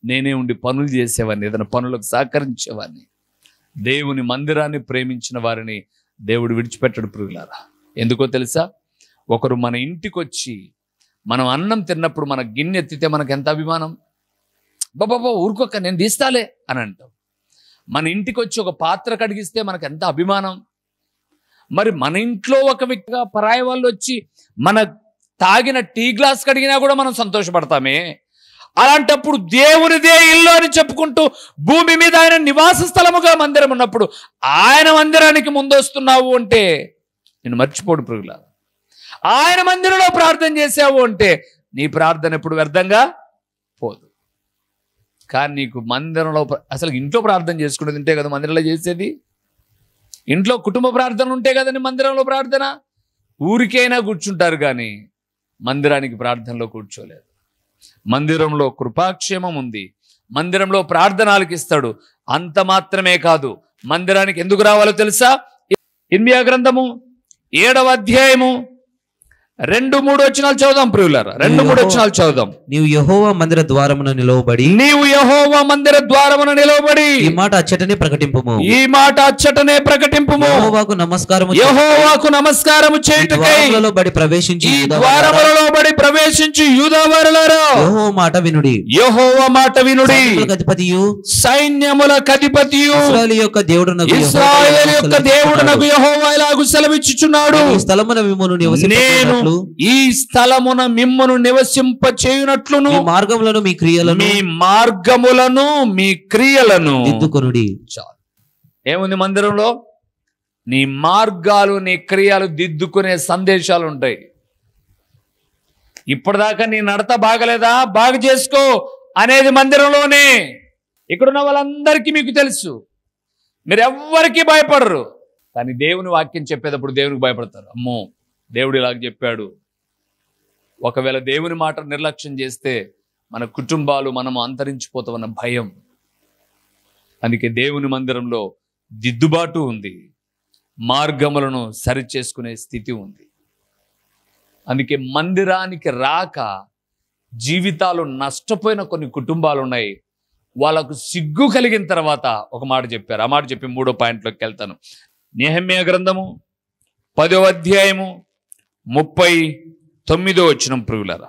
నేనే ఉండి పనులు చేసేవాడిని, ఏదైనా పనులకు సహకరించేవాడిని. దేవుని మందిరాన్ని ప్రేమించిన వారిని దేవుడు విడిచిపెట్టడు ప్రియులారా. ఎందుకో తెలుసా? ఒకరు మన ఇంటికి వచ్చి మనం అన్నం తిన్నప్పుడు మన గిన్నె ఎత్తితే మనకు ఎంత అభిమానం. బాబా ఊరుకోక నేను తీస్తాలే అని అంటాం. మన ఇంటికి వచ్చి ఒక పాత్ర కడిగిస్తే మనకు ఎంత అభిమానం. మరి మన ఇంట్లో ఒక వ్యక్తిగా పరాయి వాళ్ళు వచ్చి మన తాగిన టీ గ్లాస్ కడిగినా కూడా మనం సంతోషపడతామే. అలాంటప్పుడు దేవునిదే ఇల్లు అని చెప్పుకుంటూ భూమి మీద ఆయన నివాస స్థలముగా మందిరం ఉన్నప్పుడు ఆయన మందిరానికి ముందొస్తున్నావు అంటే నేను మర్చిపోడు ప్రియులారా. ఆయన మందిరంలో ప్రార్థన చేసావు అంటే నీ ప్రార్థన ఎప్పుడు వ్యర్థంగా పోదు. కానీ నీకు మందిరంలో అసలు ఇంట్లో ప్రార్థన చేసుకునేది ఉంటే కదా మందిరంలో చేసేది. ఇంట్లో కుటుంబ ప్రార్థన ఉంటే కదండి మందిరంలో ప్రార్థన. ఊరికైనా కూర్చుంటారు కానీ మందిరానికి ప్రార్థనలో కూర్చోలేదు. మందిరంలో కృపాక్షేమం ఉంది, మందిరంలో ప్రార్థన ఆలకిస్తాడు. అంత మాత్రమే కాదు, మందిరానికి ఎందుకు రావాలో తెలుసా? ఇర్మియా గ్రంథము 7వ అధ్యాయము 2-3 వచనాలు చదువుదాం ప్రియులారా. 2-3 వచనాలు చదువుదాం. నీవు యెహోవా మందిర ద్వారమున నిలవబడి ఈ మాట అచ్చటనే ప్రకటింపుము. యెహోవాకు నమస్కారము చేయుటకై బడి ప్రవేశించి యూదావారులారా యెహోవా మాట వినుడి. సైన్యములకు అధిపతియు ఇశ్రాయేలు యొక్క దేవుడునగు యెహోవా ఇలాగు సెలవిచ్చుచున్నాడు, ఈ స్థలమున మిమ్మును నివసింప చేయునట్లును మీ మార్గములను మీ క్రియలను దిద్దుకొనుడి. చాలు. ఏముంది మందిరంలో? నీ మార్గాలు నీ క్రియలు దిద్దుకునే సందేశాలు ఉంటాయి. ఇప్పటిదాకా నీ నడత బాగలేదా, బాగు చేసుకో అనేది మందిరంలోనే. ఇక్కడున్న వాళ్ళందరికీ మీకు తెలుసు, మీరు ఎవ్వరికీ భయపడరు. కానీ దేవుని వాక్యం చెప్పేటప్పుడు దేవునికి భయపడతారు. అమ్మో దేవుడు ఇలాగ చెప్పాడు. ఒకవేళ దేవుని మాట నిర్లక్ష్యం చేస్తే మన కుటుంబాలు మనము అంతరించిపోతామన్న భయం. అందుకే దేవుని మందిరంలో దిద్దుబాటు ఉంది, మార్గములను సరిచేసుకునే స్థితి ఉంది. అందుకే మందిరానికి రాక జీవితాలు నష్టపోయిన కొన్ని కుటుంబాలు ఉన్నాయి. వాళ్ళకు సిగ్గు కలిగిన తర్వాత ఒక మాట చెప్పారు. ఆ మాట చెప్పి 3వ పాయింట్లోకి వెళ్తాను. నెహెమ్యా గ్రంథము 10వ అధ్యాయము 39వ వచనం ప్రియులారా.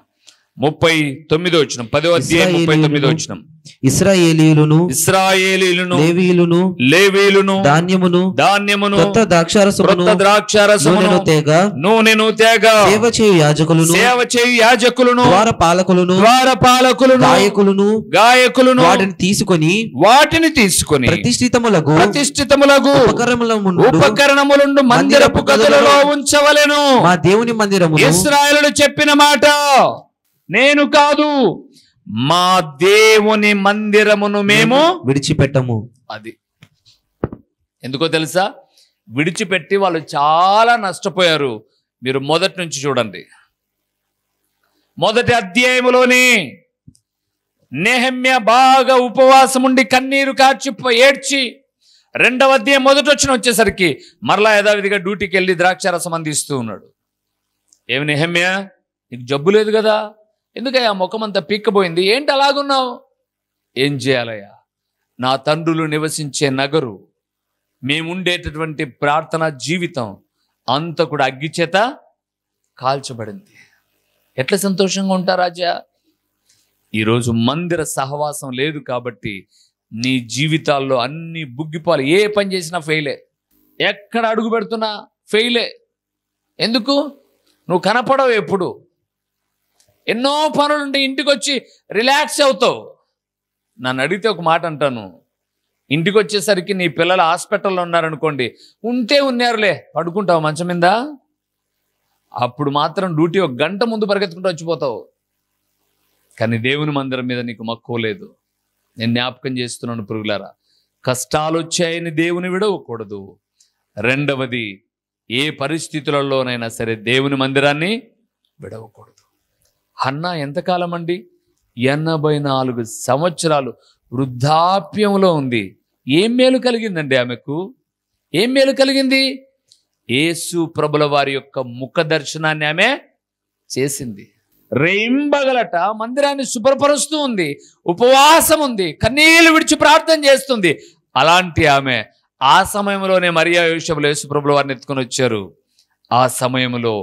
39వ వచనం, 10వ అధ్యాయం 39వ వచనం. ఇశ్రాయేలీయులను లేవీయులను ధాన్యమును కొత్త ద్రాక్షారసమును నూనెను తేగ సేవ చేయు యాజకులను ద్వారపాలకులను గాయకులను వాటిని తీసుకొని ప్రతిష్ఠితములకు ఉపకరణములను మందిరపు గదులలో ఉంచవలెను. మా దేవుని మందిరము ఇశ్రాయేలును చెప్పిన మాట నేను కాదు, మా దేవుని మందిరమును మేము విడిచిపెట్టము. అది ఎందుకో తెలుసా? విడిచిపెట్టి వాళ్ళు చాలా నష్టపోయారు. మీరు మొదటి నుంచి చూడండి. మొదటి అధ్యాయములోనే నెహెమ్యా బాగా ఉపవాసం ఉండి కన్నీరు కార్చి ఏడ్చి 2వ అధ్యాయం మొదటి వచ్చేసరికి మరలా యథావిధిగా డ్యూటీకి వెళ్ళి ద్రాక్షారసం అందిస్తూ ఉన్నాడు. ఏమి నెహెమ్యా, నీకు జబ్బు లేదు కదా, ఎందుకయ్యా ముఖం అంతా పీక్కపోయింది, ఏంటి అలాగున్నావు? ఏం చేయాలయ్యా, నా తండ్రులు నివసించే నగరు, మేముండేటటువంటి ప్రార్థనా జీవితం అంతా కూడా అగ్గిచేత కాల్చబడింది. ఎట్లా సంతోషంగా ఉంటారు రాజా? ఈరోజు మందిర సహవాసం లేదు కాబట్టి నీ జీవితాల్లో అన్ని బుగ్గిపోవాలి. ఏ పని చేసినా ఫెయిలే, ఎక్కడ అడుగు పెడుతున్నా ఫెయిలే. ఎందుకు? నువ్వు కనపడవు. ఎప్పుడు ఎన్నో పనులుంటే ఇంటికి వచ్చి రిలాక్స్ అవుతావు. నన్ను అడిగితే ఒక మాట అంటాను, ఇంటికి వచ్చేసరికి నీ పిల్లలు హాస్పిటల్లో ఉన్నారనుకోండి, ఉంటే ఉన్నారులే పడుకుంటావు మంచం మీద. అప్పుడు మాత్రం డ్యూటీ 1 గంట ముందు పరిగెత్తుకుంటూ వచ్చిపోతావు. కానీ దేవుని మందిరం మీద నీకు మక్కువ లేదు. నేను జ్ఞాపకం చేస్తున్నాను పురుగులారా, కష్టాలు వచ్చాయని దేవుని విడవకూడదు. రెండవది, ఏ పరిస్థితులలోనైనా సరే దేవుని మందిరాన్ని విడవకూడదు. హన్నా ఎంతకాలం అండి? 84 సంవత్సరాలు వృద్ధాప్యంలో ఉంది. ఏం మేలు కలిగిందండి ఆమెకు? ఏం మేలు కలిగింది? యేసు ప్రభుల వారి యొక్క ముఖ దర్శనాన్ని ఆమె చేసింది. రేయింబగలట మందిరాన్ని శుభ్రపరుస్తూ ఉంది, ఉపవాసం ఉంది, కన్నీళ్లు విడిచి ప్రార్థన చేస్తుంది. అలాంటి ఆమె ఆ సమయంలోనే మరియా యోసేపులు యేసుప్రభుల వారిని ఎత్తుకొని వచ్చారు. ఆ సమయంలో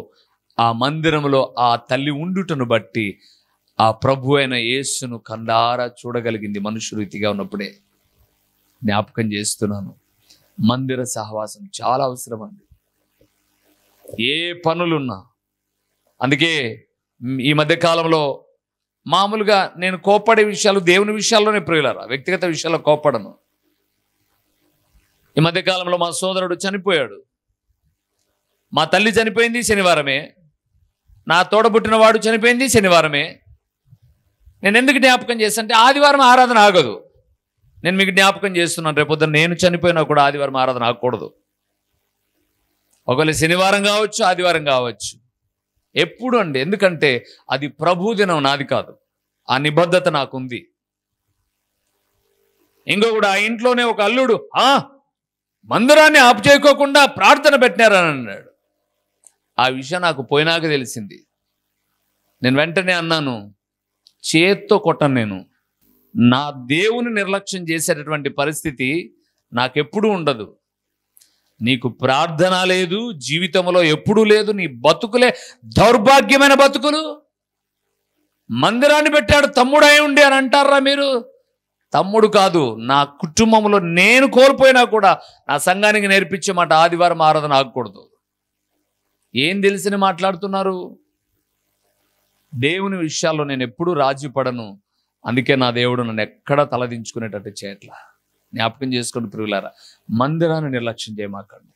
ఆ మందిరంలో ఆ తల్లి ఉండుటను బట్టి ఆ ప్రభు అయిన యేసును కండారా చూడగలిగింది మనుష్య రీతిగా ఉన్నప్పుడే. జ్ఞాపకం చేస్తున్నాను, మందిర సహవాసం చాలా అవసరం అండి, ఏ పనులున్నా. అందుకే ఈ మధ్య కాలంలో మామూలుగా నేను కోప్పడే విషయాలు దేవుని విషయాల్లోనే ప్రియులారా, వ్యక్తిగత విషయాల్లో కోప్పడను. ఈ మధ్య కాలంలో మా సోదరుడు చనిపోయాడు. మా తల్లి చనిపోయింది శనివారమే, నా తోడబుట్టిన వాడు చనిపోయింది శనివారమే. నేను ఎందుకు జ్ఞాపకం చేస్తానంటే ఆదివారం ఆరాధన ఆగదు. నేను మీకు జ్ఞాపకం చేస్తున్నాను, రేపొద్దున నేను చనిపోయినా కూడా ఆదివారం ఆరాధన ఆగకూడదు. ఒకవేళ శనివారం కావచ్చు, ఆదివారం కావచ్చు, ఎప్పుడు అండి. ఎందుకంటే అది ప్రభు దినం, నాది కాదు. ఆ నిబద్ధత నాకుంది. ఇంకొకడు ఆ ఇంట్లోనే ఒక అల్లుడు మందిరాన్ని ఆపు చేయకోకుండా ప్రార్థన పెట్టినారని అన్నాడు. ఆ విషయం నాకు పోయినాక తెలిసింది. నేను వెంటనే అన్నాను, చేత్తో కొట్టను నేను. నా దేవుని నిర్లక్ష్యం చేసేటటువంటి పరిస్థితి నాకెప్పుడూ ఉండదు. నీకు ప్రార్థన లేదు, జీవితంలో ఎప్పుడూ లేదు, నీ బతుకులే దౌర్భాగ్యమైన బతుకులు. మందిరాన్ని పెట్టాడు తమ్ముడై ఉండి అని అంటారా మీరు? తమ్ముడు కాదు, నా కుటుంబంలో నేను కోల్పోయినా కూడా నా సంఘానికి నేర్పించే మాట ఆదివారం ఆరాధన ఆగకూడదు. ఏం తెలిసిన మాట్లాడుతున్నారు? దేవుని విషయాల్లో నేను ఎప్పుడూ రాజీ పడను. అందుకే నా దేవుడు నన్ను ఎక్కడా తలదించుకునేటట్టు చేయట్లా. జ్ఞాపకం చేసుకుని ప్రియులారా, మందిరాన్ని నిర్లక్ష్యం చేయమాకండి.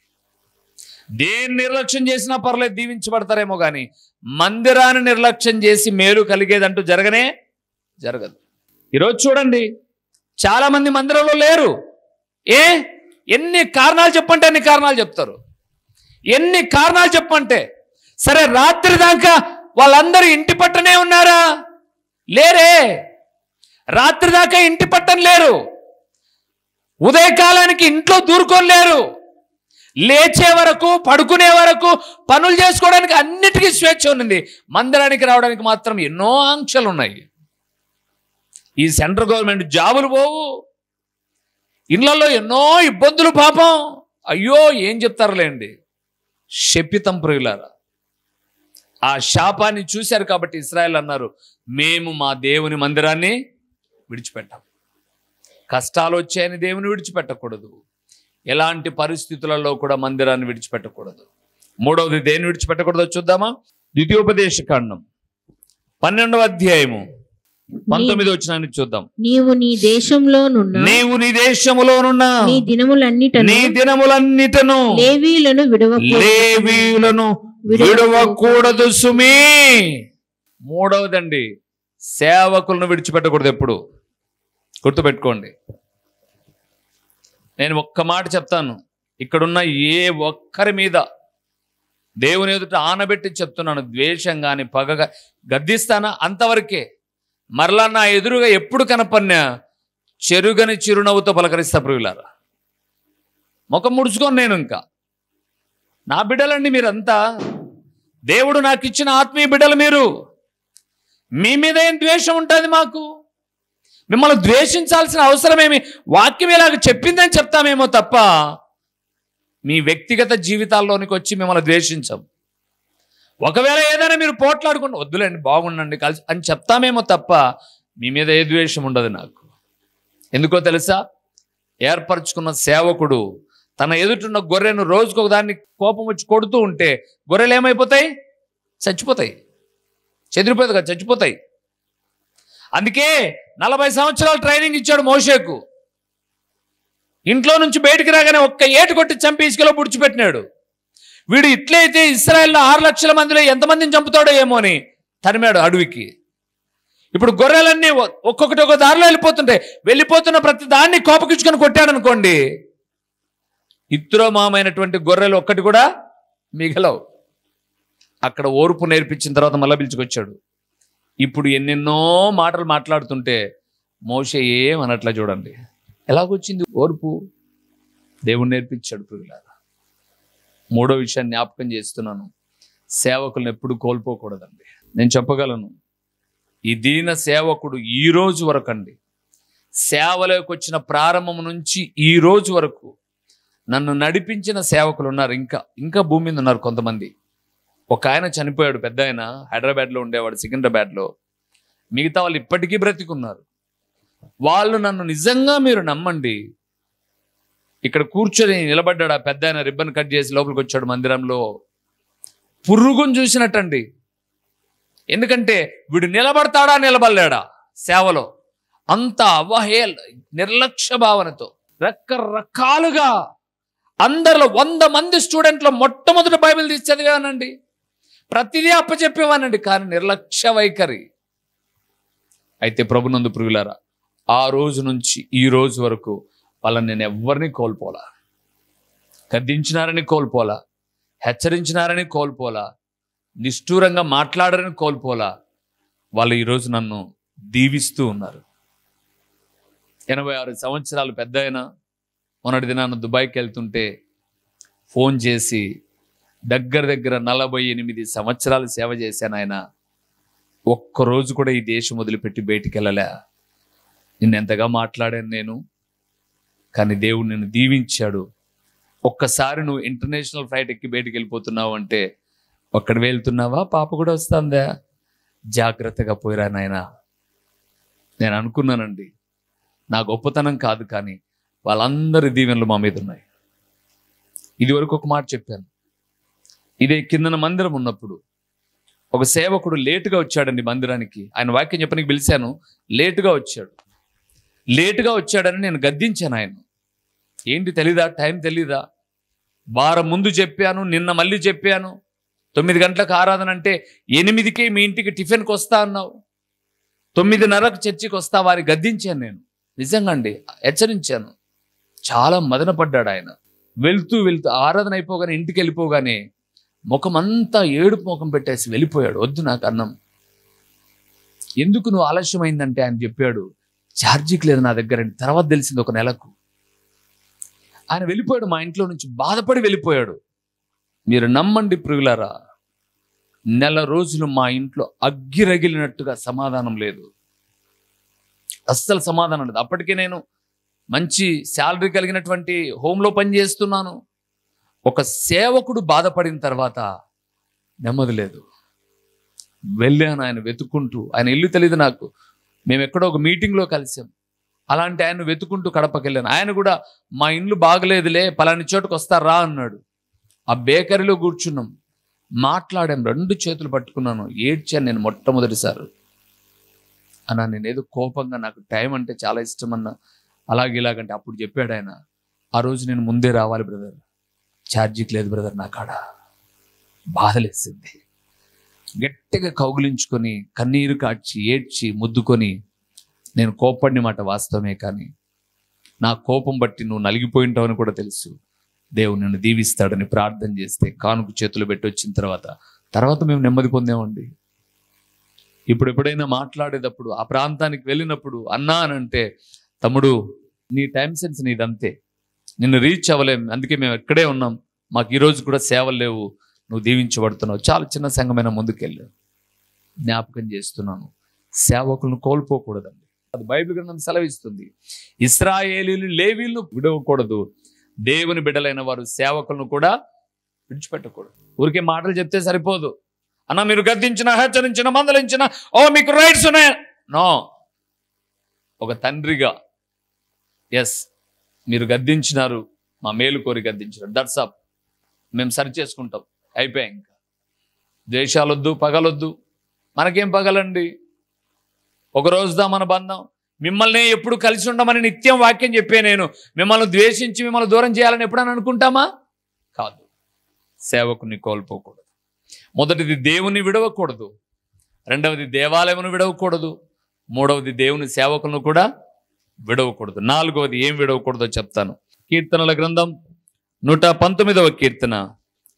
దేన్ని నిర్లక్ష్యం చేసినా పర్లేదు, దీవించబడతారేమో, కానీ మందిరాన్ని నిర్లక్ష్యం చేసి మేలు కలిగేదంటూ జరగదు. ఈరోజు చూడండి, చాలా మంది మందిరంలో లేరు. ఎన్ని కారణాలు చెప్పంటే అన్ని కారణాలు చెప్తారు. ఎన్ని కారణాలు చెప్పంటే సరే, రాత్రి దాకా వాళ్ళందరూ ఇంటి పట్టనే ఉన్నారా? లేరే. రాత్రి దాకా ఇంటి పట్టం లేరు. ఉదయకాలానికి ఇంట్లో దూరుకొని లేరు. లేచే వరకు, పడుకునే వరకు, పనులు చేసుకోవడానికి అన్నిటికీ స్వేచ్ఛ ఉంది. మందిరానికి రావడానికి మాత్రం ఎన్నో ఆంక్షలు ఉన్నాయి. ఈ సెంట్రల్ గవర్నమెంట్ జాబులు పోవు, ఇళ్లలో ఎన్నో ఇబ్బందులు. పాపం, అయ్యో ఏం చెప్తారులేండి. శపితం ప్రియులారా, ఆ శాపాన్ని చూశారు కాబట్టి ఇశ్రాయేల్ అన్నారు, మేము మా దేవుని మందిరాన్ని విడిచిపెట్టాం. కష్టాలు వచ్చాయని దేవుని విడిచిపెట్టకూడదు. ఎలాంటి పరిస్థితులలో కూడా మందిరాన్ని విడిచిపెట్టకూడదు. మూడవది దేన్ని విడిచిపెట్టకూడదో చూద్దామా? ద్వితీయోపదేశకాండం 12వ అధ్యాయము 19వ వచనాన్ని చూద్దాం. నీవు నీ దేశములోనున్న నీ దినములన్నిటను లేవీయులను విడవకూడదు సుమీ. మూడవదండి, సేవకులను విడిచిపెట్టకూడదు. ఎప్పుడు గుర్తుపెట్టుకోండి. నేను ఒక్క మాట చెప్తాను, ఇక్కడున్న ఏ ఒక్కరి మీద దేవుని ఎదుట ఆనబెట్టి చెప్తున్నాను, ద్వేషం కానీ పగగా గద్దిస్తానా అంతవరకే. మరలా నా ఎదురుగా ఎప్పుడు కనపన్నా చెరుగని చిరునవ్వుతో పలకరిస్తా ప్రియులారా. ముఖం ముడుచుకొని నేను ఇంకా నా బిడ్డలండి మీరంతా, దేవుడు నాకు ఇచ్చిన ఆత్మీయ బిడ్డలు మీరు. మీ మీద ఏం ద్వేషం ఉంటుంది మాకు? మిమ్మల్ని ద్వేషించాల్సిన అవసరమేమి? వాక్యం ఇలాగ చెప్పిందని చెప్తామేమో తప్ప మీ వ్యక్తిగత జీవితాల్లోనికి వచ్చి మిమ్మల్ని ద్వేషించాం. ఒకవేళ ఏదైనా మీరు పోట్లాడుకుంటే వద్దులేండి బాగుండండి కలిసి అని చెప్తామేమో తప్ప మీ మీద ఏ ద్వేషం ఉండదు నాకు. ఎందుకో తెలుసా? ఏర్పరచుకున్న సేవకుడు తన ఎదుటిన్న గొర్రెను రోజుకొక దాన్ని కోపం వచ్చి కొడుతూ ఉంటే గొర్రెలు ఏమైపోతాయి? చచ్చిపోతాయి. చెదిరిపోతుంది కదా, చచ్చిపోతాయి. అందుకే 40 సంవత్సరాలు ట్రైనింగ్ ఇచ్చాడు మోషేకు. ఇంట్లో నుంచి బయటికి రాగానే ఒక్క ఏటు కొట్టి చంపి ఇసుకలో పుడిచిపెట్టినాడు. వీడు ఇట్లయితే ఇశ్రాయేల్లో 6 లక్షల మందిలో ఎంతమందిని చంపుతాడో ఏమో అని తరిమాడు అడవికి. ఇప్పుడు గొర్రెలన్నీ ఒక్కొక్కటి ఒక దారిలో వెళ్ళిపోతున్న ప్రతి దాన్ని కోపకిచ్చుకొని కొట్టాడు అనుకోండి, ఇత్రో మామైనటువంటి గొర్రెలు ఒక్కటి కూడా మిగలవు. అక్కడ ఓర్పు నేర్పించిన తర్వాత మళ్ళీ పిలుచుకొచ్చాడు. ఇప్పుడు ఎన్నెన్నో మాటలు మాట్లాడుతుంటే మోషే ఏమనట్లా చూడండి. ఎలాగొచ్చింది ఓర్పు? దేవుడు నేర్పించాడు ప్రియులారా. మూడో విషయాన్ని జ్ఞాపకం చేస్తున్నాను, సేవకులను ఎప్పుడు కోల్పోకూడదండి. నేను చెప్పగలను, ఈ దీన సేవకుడు ఈ రోజు వరకు అండి, సేవలోకి వచ్చిన ప్రారంభం నుంచి ఈ రోజు వరకు నన్ను నడిపించిన సేవకులు ఉన్నారు. ఇంకా భూమి మీద ఉన్నారు కొంతమంది. ఒక ఆయన చనిపోయాడు, పెద్ద ఆయన, హైదరాబాద్లో ఉండేవాడు, సికింద్రాబాద్లో. మిగతా వాళ్ళు ఇప్పటికీ బ్రతికున్నారు. వాళ్ళు నన్ను నిజంగా మీరు నమ్మండి, ఇక్కడ కూర్చొని నిలబడ్డాడు ఆ పెద్ద ఆయన, రిబ్బన్ కట్ చేసి లోపలికి వచ్చాడు మందిరంలో, పురుగుని చూసినట్టండి. ఎందుకంటే వీడు నిలబడతాడా నిలబడలేడా సేవలో, అంత అవహేళ నిర్లక్ష్య భావనతో రకరకాలుగా అందరిలో 100 మంది స్టూడెంట్లో మొట్టమొదటి బైబిల్ తీసి చదివానండి, ప్రతిదీ అప్పచెప్పేవానండి, కానీ నిర్లక్ష్య వైఖరి. అయితే ప్రభునందు ప్రియులారా, ఆ రోజు నుంచి ఈ రోజు వరకు వాళ్ళని నేను ఎవరిని కోల్పోలా, గద్దించినారని కోల్పోలా, హెచ్చరించినారని కోల్పోలా, నిష్ఠూరంగా మాట్లాడారని కోల్పోలా. వాళ్ళు ఈరోజు నన్ను దీవిస్తూ ఉన్నారు. 86 సంవత్సరాలు పెద్ద అయినా మొన్నటి దినాన దుబాయ్కి వెళ్తుంటే ఫోన్ చేసి, దగ్గర 48 సంవత్సరాలు సేవ చేశాను ఆయన, ఒక్కరోజు కూడా ఈ దేశం వదిలిపెట్టి బయటికి వెళ్ళలే. నిన్నెంతగా మాట్లాడాను నేను, కానీ దేవుడు నిన్ను దీవించాడు. ఒక్కసారి నువ్వు ఇంటర్నేషనల్ ఫ్లైట్ ఎక్కి బయటికి వెళ్ళిపోతున్నావు అంటే, ఒక్కడ వెళ్తున్నావా, పాప కూడా వస్తుందా, జాగ్రత్తగా పోయిరా నాయనా. నేను అనుకున్నానండి, నా గొప్పతనం కాదు, కానీ వాళ్ళందరి దీవెనలు మా మీద ఉన్నాయి. ఇదివరకు ఒక మాట చెప్పాను, ఇదే కిందన మందిరం ఉన్నప్పుడు ఒక సేవకుడు లేటుగా వచ్చాడండి మందిరానికి. ఆయన వాక్యం చెప్పడానికి పిలిచాను, లేటుగా వచ్చాడని నేను గద్దించాను. ఆయన ఏంటి తెలీదా, టైం తెలీదా, వారం ముందు చెప్పాను, నిన్న మళ్ళీ చెప్పాను, 9 గంటలకు ఆరాధన అంటే 8కే మీ ఇంటికి టిఫిన్కి వస్తా అన్నావు, 9:30కు చర్చికి వస్తా, వారి గద్దించాను నేను. నిజంగా అండి, హెచ్చరించాను. చాలా మదనపడ్డాడు ఆయన. వెళ్తూ ఆరాధన అయిపోగానే, ఇంటికి వెళ్ళిపోగానే ముఖం అంతా ఏడుపు ముఖం పెట్టేసి వెళ్ళిపోయాడు. వద్దు నాకు అన్నం. ఎందుకు నువ్వు ఆలస్యమైందంటే ఆయన చెప్పాడు, ఛార్జీకి లేదు నా దగ్గర. తర్వాత తెలిసింది 1 నెలకు. ఆయన వెళ్ళిపోయాడు, మా ఇంట్లో నుంచి బాధపడి వెళ్ళిపోయాడు. మీరు నమ్మండి ప్రియులారా, నెల రోజులు మా ఇంట్లో అగ్గి రగిలినట్టుగా సమాధానం లేదు, అస్సలు సమాధానం లేదు. అప్పటికే నేను మంచి శాలరీ కలిగినటువంటి హోంలో పనిచేస్తున్నాను. ఒక సేవకుడు బాధపడిన తర్వాత నెమ్మది లేదు. వెళ్ళాను ఆయన వెతుక్కుంటూ, ఆయన ఇల్లు తెలియదు నాకు, మేము ఎక్కడో ఒక మీటింగ్లో కలిసాం. అలాంటి ఆయన వెతుక్కుంటూ కడపకి వెళ్ళాను. ఆయన కూడా మా ఇండ్లు బాగలేదులే, పలాని చోటుకు వస్తారా అన్నాడు. ఆ బేకరీలో కూర్చున్నాం, మాట్లాడాం, 2 చేతులు పట్టుకున్నాను, ఏడ్చాను నేను మొట్టమొదటిసారి. అన్నా నేను ఏదో కోపంగా, నాకు టైం అంటే చాలా ఇష్టం అన్నా, ఇలాగంటే అప్పుడు చెప్పాడు ఆయన, ఆ రోజు నేను ముందే రావాలి బ్రదర్, ఛార్జీకి లేదు బ్రదర్ నా కాడ. బాధలేసింది. గట్టిగా కౌగులించుకొని కన్నీరు కాడ్చి ఏడ్చి ముద్దుకొని, నేను కోపడిన మాట వాస్తవమే, కానీ నా కోపం బట్టి నువ్వు నలిగిపోయింటావని కూడా తెలుసు, దేవుడు నిన్ను దీవిస్తాడని ప్రార్థన చేస్తే కానుక చేతులు పెట్టి వచ్చిన తర్వాత మేము నెమ్మది పొందామండి. ఇప్పుడు ఎప్పుడైనా మాట్లాడేటప్పుడు ఆ ప్రాంతానికి వెళ్ళినప్పుడు అన్నా అని అంటే, తమ్ముడు నీ టైం సెన్స్ నీదంతే, నిన్ను రీచ్ అవ్వలేం, అందుకే మేము ఎక్కడే ఉన్నాం, మాకు ఈరోజు కూడా సేవలు లేవు, నువ్వు దీవించబడుతున్నావు, చాలా చిన్న సంఘమైన ముందుకెళ్ళు. జ్ఞాపకం చేస్తున్నాను, సేవకులను కోల్పోకూడదండి. అది బైబిల్ గ్రంథం సెలవిస్తుంది. ఇశ్రాయేలీయులు లేవీయులను విడవకూడదు, దేవుని బిడ్డలైన వారు సేవకులను కూడా విడిచిపెట్టకూడదు. ఊరికే మాటలు చెప్తే సరిపోదు. అన్న మీరు గద్దించిన, హెచ్చరించిన, మందలించిన, మీకు రైట్స్ ఉన్నాయి. నో, ఒక తండ్రిగా ఎస్ మీరు గద్దించినారు, మా మేలు కోరి గద్దించినారు, దట్స్ అప్, మేము సరి చేసుకుంటాం, అయిపోయాయి. ఇంకా ద్వేషాలొద్దు, పగలొద్దు. మనకేం పగలండి, ఒక రోజుదా మన బంధం. మిమ్మల్ని ఎప్పుడు కలిసి ఉండమని నిత్యం వాక్యం చెప్పే నేను మిమ్మల్ని ద్వేషించి మిమ్మల్ని దూరం చేయాలని ఎప్పుడైనా అనుకుంటామా? కాదు. సేవకుని కోల్పోకూడదు. మొదటిది దేవుని విడవకూడదు, రెండవది దేవాలయమును విడవకూడదు, మూడవది దేవుని సేవకులను కూడా విడవకూడదు, నాలుగవది ఏం విడవకూడదో చెప్తాను. కీర్తనల గ్రంథం 119వ కీర్తన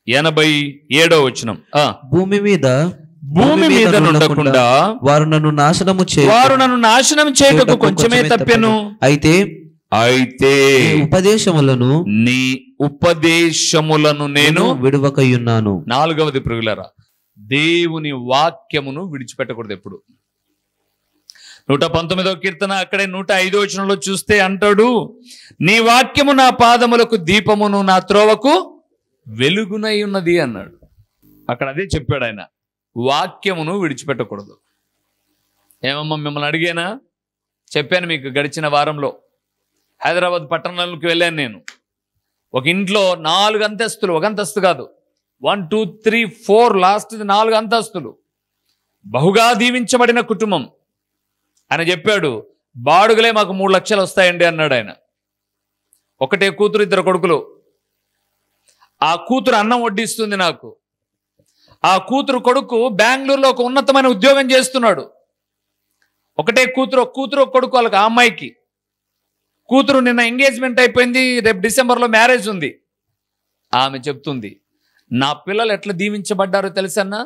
87వ వచనం. భూమి మీద నుండకుండా వారు నన్ను నాశనం చేయటకు కొంచెమే తప్పెను. అయితే నీ ఉపదేశములను నేను విడువకయున్నాను. నాలుగవది ప్రియులారా, దేవుని వాక్యమును విడిచిపెట్టకూడదు ఎప్పుడు. 119వ కీర్తన అక్కడే 105వ వచనంలో చూస్తే అంటాడు, నీ వాక్యము నా పాదములకు దీపమును, నా త్రోవకు వెలుగునై ఉన్నది అన్నాడు. అక్కడ అదే చెప్పాడు ఆయన, వాక్యమును విడిచిపెట్టకూడదు. ఏమమ్మా మిమ్మల్ని అడిగానా? చెప్పాను మీకు గడిచిన వారంలో. హైదరాబాద్ పట్టణంలోకి వెళ్ళాను నేను. ఒక ఇంట్లో 4 అంతస్తులు, ఒక అంతస్తు కాదు, 1 2 3 4 లాస్ట్ 4 అంతస్తులు, బహుగా దీవించబడిన కుటుంబం. ఆయన చెప్పాడు, బాడుగలే మాకు 3 లక్షలు వస్తాయండి అన్నాడు ఆయన. ఒకటే కూతురు, 2 కొడుకులు. ఆ కూతురు అన్నం వడ్డిస్తుంది నాకు. ఆ కూతురు కొడుకు బెంగళూరులో ఒక ఉన్నతమైన ఉద్యోగం చేస్తున్నాడు. ఒకటే కూతురు, కొడుకు వాళ్ళకి. ఆ అమ్మాయికి కూతురు నిన్న ఎంగేజ్మెంట్ అయిపోయింది, రేపు డిసెంబర్లో మ్యారేజ్ ఉంది. ఆమె చెప్తుంది, నా పిల్లలు ఎట్లా దీవించబడ్డారో తెలుసన్నా,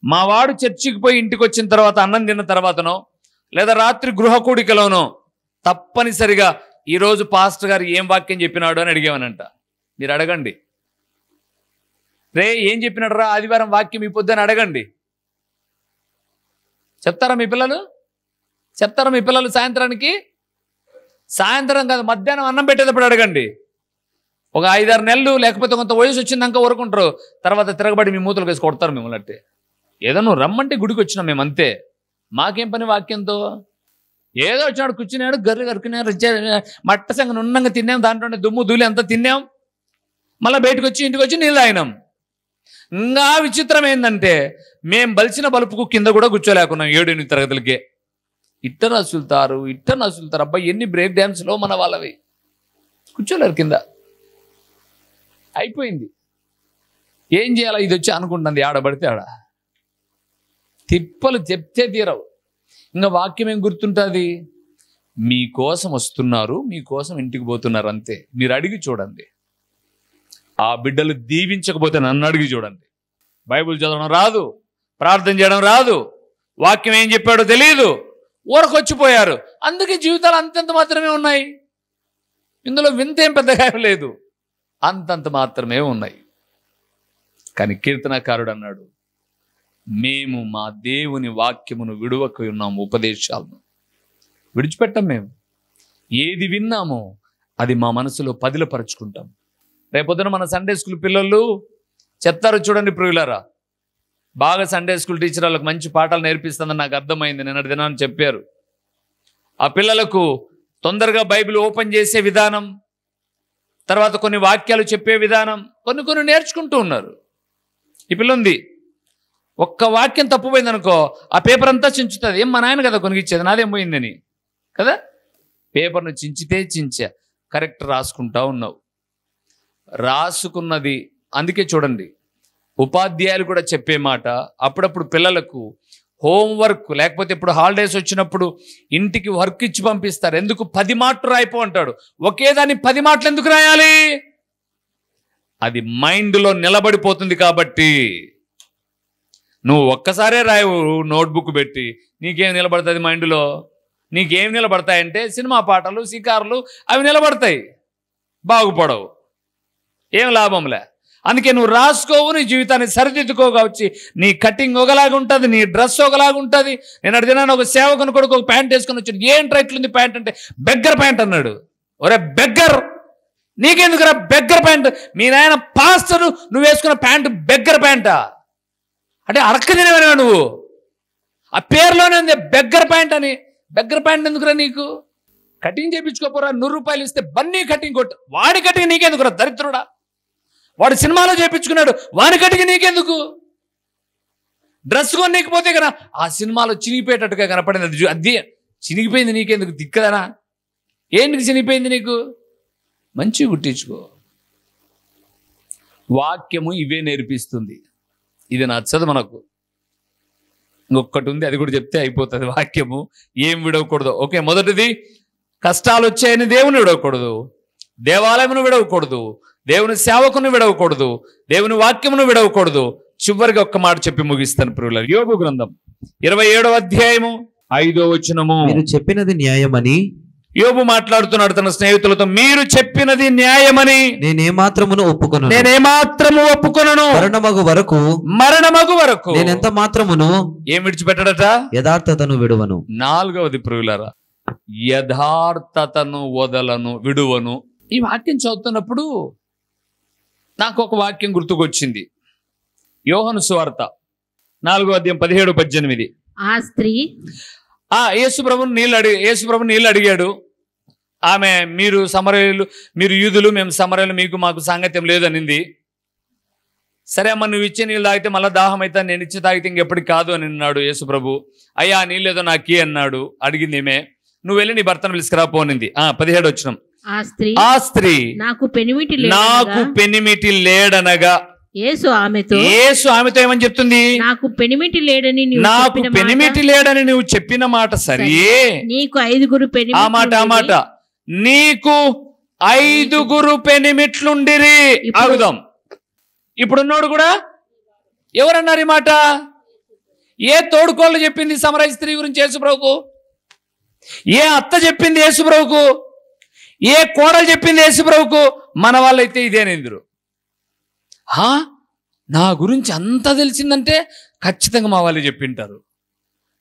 మా వాడు చర్చికి పోయి ఇంటికి వచ్చిన తర్వాత, అన్నం తిన్న తర్వాతనో లేదా రాత్రి గృహ కూడికలోనో తప్పనిసరిగా ఈరోజు పాస్టర్ గారు ఏం వాక్యం చెప్పినాడు అని అడిగామనంట. మీరు అడగండి, రే ఏం చెప్పినాడు రా ఆదివారం వాక్యం ఈ పొద్దుని అడగండి. చెప్తారా మీ పిల్లలు? చెప్తారా మీ పిల్లలు? సాయంత్రం కాదు, మధ్యాహ్నం అన్నం పెట్టేటప్పుడు అడగండి. ఒక 5-6 నెలలు లేకపోతే కొంత వయసు వచ్చిందాక ఊరుకుంటారు, తర్వాత తిరగబడి మీ మూతలు వేసి కొడతారు మిమ్మల్ని. అంటే ఏదో నువ్వు రమ్మంటే గుడికి వచ్చినాం మేము, అంతే. మాకేం పని వాక్యంతో? ఏదో వచ్చినాడు, కూర్చున్నాడు, గర్రె గరుకున్నాడు, మట్ట సంగ నున్నంగా తిన్నాం, దాంట్లో దుమ్ము ధూళి అంతా తిన్నాం, మళ్ళీ బయటకు వచ్చి ఇంటికి వచ్చి నీళ్ళు తాగినాం. ఇంకా విచిత్రం ఏంటంటే, మేము బలిసిన బలుపుకు కింద కూడా కూర్చోలేకున్నాం 7-8 తరగతులకే. ఇట్ట నసులుతారు. అబ్బాయి ఎన్ని బ్రేక్ డ్యాన్స్లో మన వాళ్ళవి, కూర్చోలేరు కింద. అయిపోయింది. ఏం చేయాలా? ఇది వచ్చి అనుకుంటుంది, ఆడబడితే ఆడ తిప్పలు చెప్తే తీరవు. ఇంకా వాక్యం ఏం గుర్తుంటుంది? మీకోసం వస్తున్నారు, మీకోసం ఇంటికి పోతున్నారు, అంతే. మీరు అడిగి చూడండి. ఆ బిడ్డలు దీవించకపోతే నన్ను అడిగి చూడండి. బైబిల్ చదవడం రాదు, ప్రార్థన చేయడం రాదు, వాక్యం ఏం చెప్పాడో తెలియదు, ఊరకొచ్చిపోయారు. అందుకే జీవితాలు అంతంత మాత్రమే ఉన్నాయి. ఇందులో వింతేం పెద్దగా లేదు, అంతంత మాత్రమే ఉన్నాయి. కానీ కీర్తనకారుడు అన్నాడు, మేము మా దేవుని వాక్యమును విడువక ఉన్నాము, ఉపదేశాలను విడిచిపెట్టాం. మేము ఏది విన్నామో అది మా మనసులో పదిలపరుచుకుంటాం. రేపొద్దున మన సండే స్కూల్ పిల్లలు చెప్తారు చూడండి ప్రియులారా, బాగా సండే స్కూల్ టీచర్ వాళ్ళకి మంచి పాఠాలు నేర్పిస్తుందని నాకు అర్థమైంది. నిన్నటి దినాన్ని చెప్పారు. ఆ పిల్లలకు తొందరగా బైబిల్ ఓపెన్ చేసే విధానం, తర్వాత కొన్ని వాక్యాలు చెప్పే విధానం కొన్ని నేర్చుకుంటూ ఉన్నారు. ఈ పిల్ల ఉంది, ఒక్క వాక్యం తప్పుపోయింది అనుకో, ఆ పేపర్ అంతా చించుతుంది. ఏం మా నాయన కదా కొనిగిచ్చేది, నాదేం పోయిందని కదా. పేపర్ను చించా, కరెక్ట్ రాసుకుంటా ఉన్నావు. రాసుకున్నది అందుకే చూడండి, ఉపాధ్యాయులు కూడా చెప్పే మాట, అప్పుడప్పుడు పిల్లలకు హోంవర్క్ లేకపోతే ఇప్పుడు హాలిడేస్ వచ్చినప్పుడు ఇంటికి వర్క్ ఇచ్చి పంపిస్తారు. ఎందుకు? 10 మాటలు రాయిపో అంటాడు. ఒకే దాన్ని 10 మాటలు ఎందుకు రాయాలి? అది మైండ్లో నిలబడిపోతుంది. కాబట్టి నువ్వు ఒక్కసారే రాయవు నోట్బుక్ పెట్టి, నీకేం నిలబడుతుంది మైండ్లో? నీకేం నిలబడతాయంటే సినిమా పాటలు, షికారులు, అవి నిలబడతాయి, బాగుపడవు, ఏం లాభంలే. అందుకే నువ్వు రాసుకోవు, నీ జీవితాన్ని సరిదిద్దుకోవచ్చు. నీ కటింగ్ ఒకలాగా ఉంటుంది, నీ డ్రెస్ ఒకలాగా ఉంటుంది. నేను అడిగినాను, ఒక సేవకుని కొడుకు ఒక ప్యాంట్ వేసుకొని వచ్చాడు. ఏంట్రా ఇట్లుంది ప్యాంట్ అంటే, బెగ్గర్ ప్యాంట్ అన్నాడు. ఒరే బెగ్గర్, నీకెందుకురా బెగ్గర్ ప్యాంట్? మీ నాయన పాస్టర్, నువ్వు వేసుకున్న ప్యాంటు బెగ్గర్ ప్యాంటా అంటే? అరక్క తినేవా నువ్వు? ఆ పేరులోనే ఉంది బెగ్గర్ ప్యాంట్ అని. బెగ్గర్ ప్యాంట్ ఎందుకురా నీకు? కటింగ్ చేయించుకోపోరా, 100 రూపాయలు ఇస్తే బన్నీ కటింగ్ కొట్టు. వాడి కటింగ్ నీకెందుకురా దరిద్రుడా? వాడు సినిమాలో చేయించుకున్నాడు, వాడి కటింగ్ నీకెందుకు? డ్రెస్ కొనకపోతే కదా ఆ సినిమాలో చినిగిపోయేటట్టుగా కనపడింది, అది చినిగిపోయింది, నీకెందుకు? దిక్కదనా? ఏంటికి చినిగిపోయింది నీకు? మంచిగా కుట్టించుకో. వాక్యము ఇవే నేర్పిస్తుంది. ఇది నచ్చదు మనకు. ఇంకొకటి ఉంది, అది కూడా చెప్తే అయిపోతుంది. వాక్యము ఏం విడవకూడదు. ఓకే, మొదటిది కష్టాలు వచ్చాయని దేవుని విడవకూడదు, దేవాలయమును విడవకూడదు, దేవుని సేవకును విడవకూడదు, దేవుని వాక్యమును విడవకూడదు. చివరిగా ఒక్క మాట చెప్పి ముగిస్తాను ప్రియులారా. యోబు గ్రంథం 27వ అధ్యాయము 5వ వచనము, మీరు చెప్పినది న్యాయమని యోబు మాట్లాడుతున్నాడు తన స్నేహితులతో, మీరు చెప్పినది న్యాయమని నేనేమాత్రమును ఒప్పుకొనను. మరణమగు వరకు నేనెంత మాత్రమును ఏం విడిచిపెట్టడట? యథార్థతను విడువను. 4వది ప్రియులారా, యథార్థతను విడువను. ఈ వాక్యం చదువుతున్నప్పుడు నాకు ఒక వాక్యం గుర్తుకొచ్చింది. యోహాను సువార్త 4వ అధ్యాయం 17-18. ఆ స్త్రీ యేసుప్రభుని నీళ్ళు అడిగాడు. ఆమె, మీరు సమరయులు, మీరు యూదులు, మేము సమరయులు, మీకు మాకు సాంగత్యం లేదనింది. సరే అమ్మ, నువ్వు ఇచ్చే నీళ్ళు తాగితే మళ్ళీ దాహం అయితే, నేను ఇచ్చి తాగితే ఇంకెప్పటికి కాదు అని అన్నాడు యేసుప్రభు. అయ్యా నీళ్ళు ఏదో నాకి అన్నాడు. అడిగింది ఏమే, నువ్వు వెళ్ళి నీ భర్తను పిలుచుకురా పోనింది. 17 వచనం. ఆ స్త్రీ నాకు పెనిమిటి లేడనగా యేసు ఆమెతో ఏమని చెప్తుంది? నాకు పెనిమిటి లేడని నువ్వు చెప్పిన మాట సరియే, నీకు 5 పెనిమిట్లుండిరి. ఆగుదాం. ఇప్పుడున్నోడు కూడా ఎవరన్నారు ఈ మాట? ఏ తోడుకోళ్ళు చెప్పింది సమరయ స్త్రీ గురించి యేసుప్రభుకు? ఏ అత్త చెప్పింది యేసుప్రభుకు? ఏ కోడలు చెప్పింది యేసుప్రభుకు? మన వాళ్ళైతే ఇదేనేందురు. నా గురించి అంతా తెలిసిందంటే ఖచ్చితంగా మా వాళ్ళు చెప్పింటారు.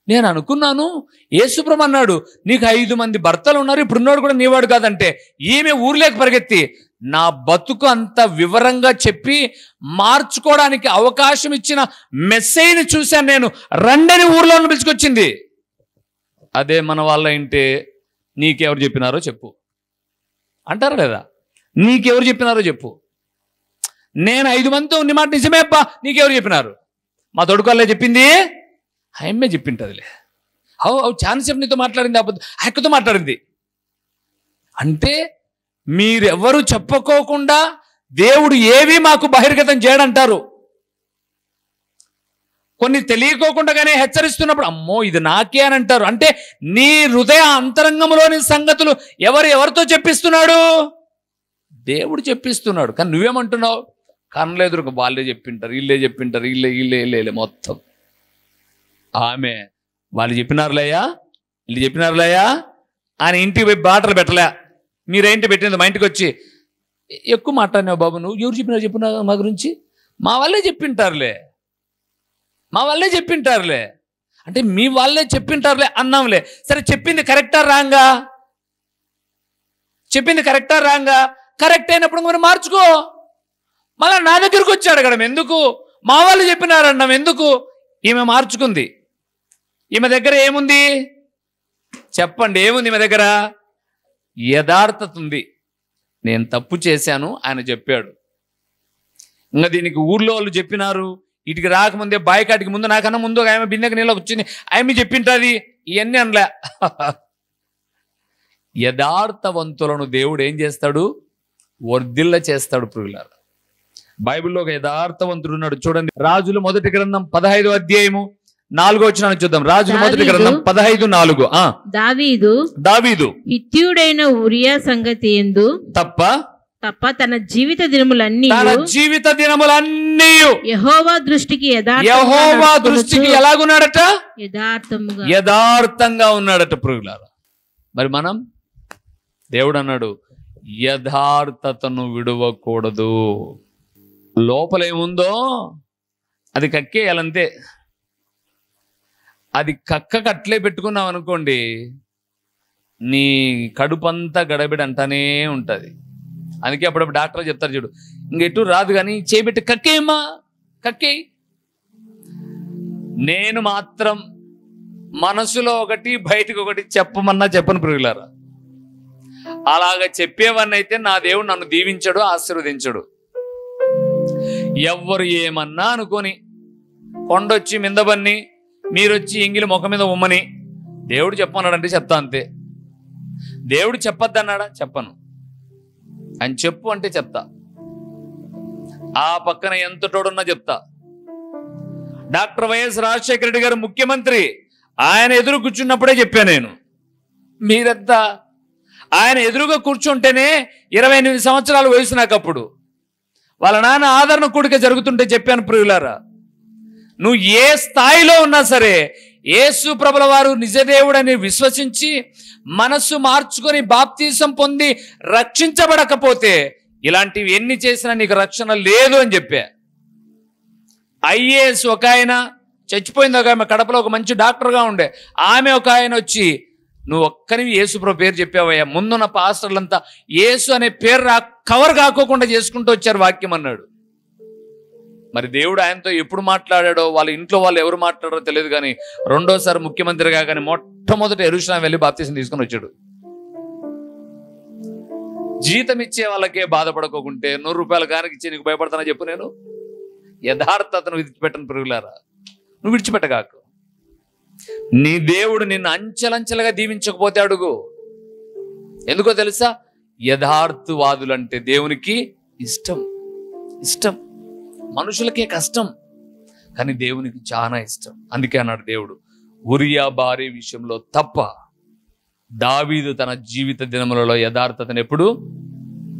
నేను అనుకున్నాను, యేసుప్రభు అన్నాడు నీకు 5 మంది భర్తలు ఉన్నారు, ఇప్పుడున్నాడు కూడా నీవాడు కాదంటే, ఈమె ఊర్లోకి పరిగెత్తి నా బతుకు అంత వివరంగా చెప్పి మార్చుకోవడానికి అవకాశం ఇచ్చిన మెస్సైని చూశాను నేను, రండని ఊర్లో పిలుచుకొచ్చింది. అదే మన వాళ్ళ ఇంటే నీకెవరు చెప్పినారో చెప్పు అంటారా లేదా? నీకెవరు చెప్పినారో చెప్పు. నేను 5 మందితో ఉన్న మాట నిజమే అబ్బా, నీకెవరు చెప్పినారు? మా తోడుకోళ్ళే చెప్పింది, ఆయమ్మే చెప్పింటదిలే. ఛాన్స్ చెప్పి నీతో మాట్లాడింది, అక్కతో మాట్లాడింది అంటే మీరెవరు చెప్పుకోకుండా దేవుడు ఏవి మాకు బహిర్గతం చేయడంటారు. కొన్ని తెలియకోకుండానే హెచ్చరిస్తున్నప్పుడు అమ్మో ఇది నాకే అని అంటారు. అంటే నీ హృదయ అంతరంగంలోని సంగతులు ఎవరితో చెప్పిస్తున్నాడు? దేవుడు చెప్పిస్తున్నాడు. కానీ నువ్వేమంటున్నావు? కనలేదురుకు వాళ్ళే చెప్పింటారు, వీళ్ళే చెప్పింటారు, వీళ్ళే మొత్తం. ఆమె వాళ్ళు చెప్పినారులేయా, వీళ్ళు చెప్పినారులేయా ఆయన ఇంటికి పోయి బాటలు పెట్టలే. మీరేంటి పెట్టింది? మా ఇంటికి వచ్చి ఎక్కువ మాట్లాడినావు బాబు, నువ్వు ఎవరు చెప్పినారు చెప్పినా మా గురించి? మా వాళ్ళే చెప్పింటారులే అంటే మీ వాళ్ళే చెప్పింటారులే అన్నాంలే. సరే చెప్పింది కరెక్టా రాంగా? కరెక్ట్ అయినప్పుడు మరి మార్చుకో. మళ్ళీ నా దగ్గరకు వచ్చి అడగడం ఎందుకు? మా వాళ్ళు చెప్పినారన్నాం ఎందుకు? ఈమె మార్చుకుంది. ఈమె దగ్గర ఏముంది చెప్పండి? ఏముంది ఈమె దగ్గర? యథార్థత ఉంది. నేను తప్పు చేశాను ఆయన చెప్పాడు. ఇంకా దీనికి ఊర్లో వాళ్ళు చెప్పినారు, ఇటుకి రాకముందే బాయికాటికి ముందు నాకన్నా ముందు ఆమె బిందెకి నీళ్ళకి వచ్చింది, ఆమె చెప్పింటుంది, ఇవన్నీ అనలే. యథార్థవంతులను దేవుడు ఏం చేస్తాడు? వర్ధిల్ల చేస్తాడు. ప్రియులారా, బైబిల్లో ఒక యథార్థవంతుడు ఉన్నాడు. చూడండి, రాజులు మొదటి గ్రంథం 15వ అధ్యాయము 4వ వచనాన్ని చూద్దాం. రాజులు మొదటి గ్రంథం 15:4. దావీదు హిత్తీయుడైన ఉరియా సంగతి యందు తప్ప తన జీవిత దినములన్నీ యెహోవా దృష్టికి ఎలాగున్నాడట? యథార్థంగా ఉన్నాడట. ప్రియులారా, మరి మనం, దేవుడు అన్నాడు యథార్థతను విడవకూడదు. లోపల ఏముందో అది కక్కేయాలంతే. అది కట్లే పెట్టుకున్నావు అనుకోండి, నీ కడుపంతా గడబిడ అంటానే ఉంటుంది. అందుకే అప్పుడప్పుడు డాక్టర్ చెప్తారు చూడు, ఇంకెటు రాదు కానీ చేపెట్టి కక్కేయమ్మా, కక్కేయి. నేను మాత్రం మనసులో ఒకటి బయటకు ఒకటి చెప్పమన్నా చెప్పను ప్రియులారా. అలాగ చెప్పేవన్నీ అయితే నా దేవుడు నన్ను దీవించడు, ఆశీర్వదించడు. ఎవ్వరు ఏమన్నా అనుకొని కొండొచ్చి మిందబన్ని మీరొచ్చి ఎంగిలి ముఖం మీద ఉమ్మని దేవుడు చెప్పన్నాడంటే చెప్తా అంతే. దేవుడు చెప్పొద్దన్నాడా? చెప్పను. అని చెప్పు అంటే చెప్తా. ఆ పక్కన ఎంత తోడున్నా చెప్తా. డాక్టర్ వైఎస్ రాజశేఖర రెడ్డి గారు ముఖ్యమంత్రి, ఆయన ఎదురు కూర్చున్నప్పుడే చెప్పా నేను. మీరంతా ఆయన ఎదురుగా కూర్చుంటేనే 28 సంవత్సరాల వయసు నాకప్పుడు. వాళ్ళ నాన్న ఆదరణ కూడిక జరుగుతుంటే చెప్పాను. ప్రియులారా, నువ్వు ఏ స్థాయిలో ఉన్నా సరే యేసు ప్రభుల వారు నిజదేవుడని విశ్వసించి మనస్సు మార్చుకొని బాప్తీసం పొంది రక్షించబడకపోతే ఇలాంటివి ఎన్ని చేసినా నీకు రక్షణ లేదు అని చెప్పా. ఐఏఎస్ ఒక ఆయన చచ్చిపోయింది, ఒక ఆమె కడపలో ఒక మంచి డాక్టర్గా ఉండే ఆమె, ఒక ఆయన వచ్చి నువ్వు ఒక్కనివి యేసుప్రభు పేరు చెప్పావయ్యా, ముందున్న పాస్టర్లంతా యేసు అనే పేరు కవర్ కాకోకుండా చేసుకుంటూ వచ్చారు వాక్యం అన్నాడు. మరి దేవుడు ఆయనతో ఎప్పుడు మాట్లాడాడో, వాళ్ళ ఇంట్లో వాళ్ళు ఎవరు మాట్లాడారో తెలియదు, కానీ రెండోసారి ముఖ్యమంత్రిగా కానీ మొట్టమొదటి యెరూషలేము వెళ్ళి బాప్తీసం తీసుకొని వచ్చాడు. జీతం ఇచ్చే వాళ్ళకే బాధపడకోకుంటే 100 రూపాయలు కానికిచ్చి నీకు భయపడతానా చెప్పు? నేను యథార్థతను విడిచిపెట్టను ప్రియులారా, నువ్వు విడిచిపెట్టగాకు. నీ దేవుడు నిన్ను అంచెలంచెలుగా దీవించకపోతే అడుగు. ఎందుకో తెలుసా? యథార్థవాదులంటే దేవునికి ఇష్టం. ఇష్టం మనుషులకే కష్టం, కానీ దేవునికి చాలా ఇష్టం. అందుకే అన్నాడు దేవుడు, ఉరియా భార్య విషయంలో తప్ప దావీదు తన జీవిత దినములలో యథార్థతను ఎప్పుడు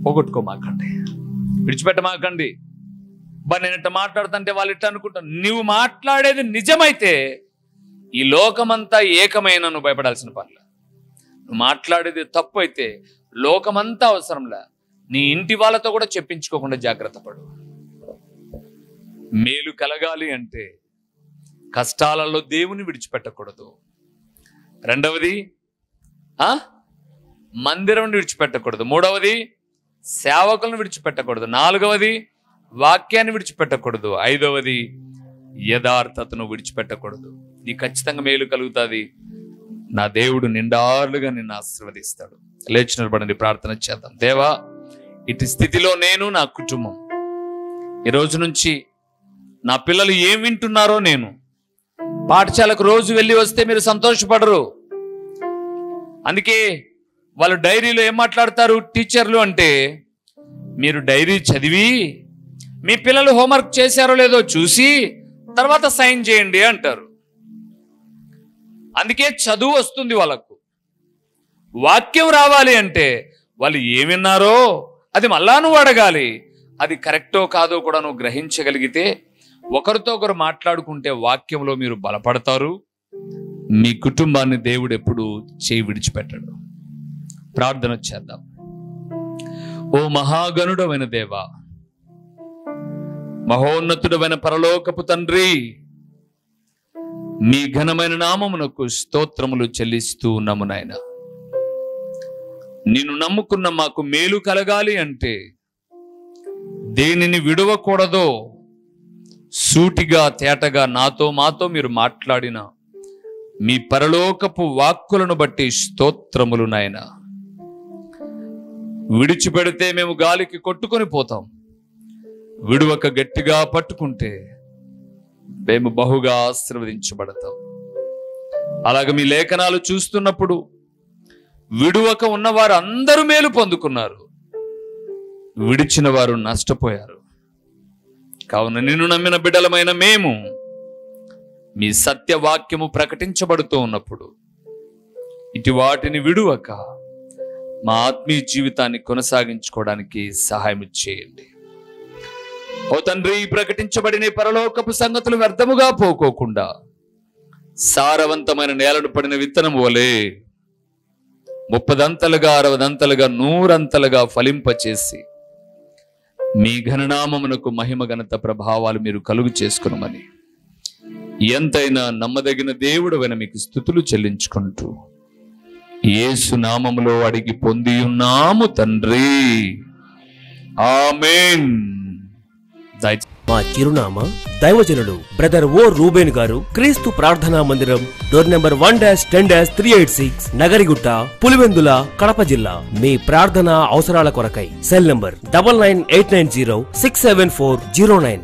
పోగొట్టుకోమాకండి, విడిచిపెట్టమాకండి. నేను ఇట్ట మాట్లాడుతుంటే వాళ్ళు ఇట్ట అనుకుంటాను. నువ్వు మాట్లాడేది నిజమైతే ఈ లోకమంతా ఏకమైన నువ్వు భయపడాల్సిన పనిలే. నువ్వు మాట్లాడేది తప్పు అయితే లోకమంతా అవసరంలే, నీ ఇంటి వాళ్ళతో కూడా చెప్పించుకోకుండా జాగ్రత్త పడు. మేలు కలగాలి అంటే కష్టాలలో దేవుని విడిచిపెట్టకూడదు. రెండవది మందిరం విడిచిపెట్టకూడదు. మూడవది సేవకులను విడిచిపెట్టకూడదు. నాలుగవది వాక్యాన్ని విడిచిపెట్టకూడదు. ఐదవది యథార్థతను విడిచిపెట్టకూడదు. నీ ఖచ్చితంగా మేలు కలుగుతుంది. నా దేవుడు నిండాలుగా నిన్ను ఆశీర్వదిస్తాడు. లేచి నిలబడండి, ప్రార్థన చేద్దాం. దేవా, ఇటు స్థితిలో నేను, నా కుటుంబం, ఈ రోజు నుంచి నా పిల్లలు ఏం వింటున్నారో, నేను పాఠశాలకు రోజు వెళ్ళి వస్తే మీరు సంతోషపడరు. అందుకే వాళ్ళు డైరీలో ఏం మాట్లాడతారు టీచర్లు అంటే, మీరు డైరీ చదివి మీ పిల్లలు హోంవర్క్ చేశారో లేదో చూసి తర్వాత సైన్ చేయండి అంటారు. అందుకే చదువు వస్తుంది వాళ్ళకు. వాక్యం రావాలి అంటే వాళ్ళు ఏమిన్నారో అది మళ్ళా నువ్వు అడగాలి. అది కరెక్టో కాదో కూడా నువ్వు గ్రహించగలిగితే ఒకరితో ఒకరు మాట్లాడుకుంటే వాక్యంలో మీరు బలపడతారు. మీ కుటుంబాన్ని దేవుడు ఎప్పుడు చేయి విడిచిపెట్టడు. ప్రార్థన చేద్దాం. ఓ మహాగణుడమైన దేవా, మహోన్నతుడమైన పరలోకపు తండ్రి, మీ ఘనమైన నామమునకు స్తోత్రములు చెల్లిస్తూ ఉన్నాము నాయన. నిన్ను నమ్ముకున్న మాకు మేలు కలగాలి అంటే దేనిని విడవకూడదో సూటిగా తేటగా నాతో మాతో మీరు మాట్లాడిన మీ పరలోకపు వాక్కులను బట్టి స్తోత్రములు నాయన. విడిచిపెడితే మేము గాలికి కొట్టుకొని పోతాం, విడువక గట్టిగా పట్టుకుంటే మేము బహుగా ఆశీర్వదించబడతాం. అలాగే మీ లేఖనాలు చూస్తున్నప్పుడు విడువక ఉన్నవారు అందరూ మేలు పొందుకున్నారు, విడిచిన వారు నష్టపోయారు. కావున నిన్ను నమ్మిన బిడ్డలమైన మేము మీ సత్యవాక్యము ప్రకటించబడుతూ ఉన్నప్పుడు ఇటు వాటిని విడువక మా ఆత్మీయ జీవితాన్ని కొనసాగించుకోవడానికి సహాయం చేయండి. ఓ తండ్రి, ప్రకటించబడిన పరలోకపు సంగతులు వ్యర్థముగా పోకోకుండా సారవంతమైన నేలను పడిన విత్తనం వలె 30 అంతలుగా 60 అంతలుగా 100 అంతలుగా ఫలింపచేసి మీ ఘననామమునకు మహిమ ఘనత ప్రభావాలు మీరు కలుగు చేసుకునమని ఎంతైనా నమ్మదగిన దేవుడవైన మీకు స్తుతులు చెల్లించుకుంటూ యేసు నామములో అడిగి పొంది ఉన్నాము తండ్రి, ఆమేన్. మా చిరునామా దైవజనులు బ్రదర్ ఓ రూబేన్ గారు, క్రీస్తు ప్రార్థనా మందిరం, డోర్ నెంబర్ 1-386, నగరిగుట్ట, పులివెందుల, కడప జిల్లా. మీ ప్రార్థనా అవసరాల కొరకై సెల్ నంబర్ 9989067409.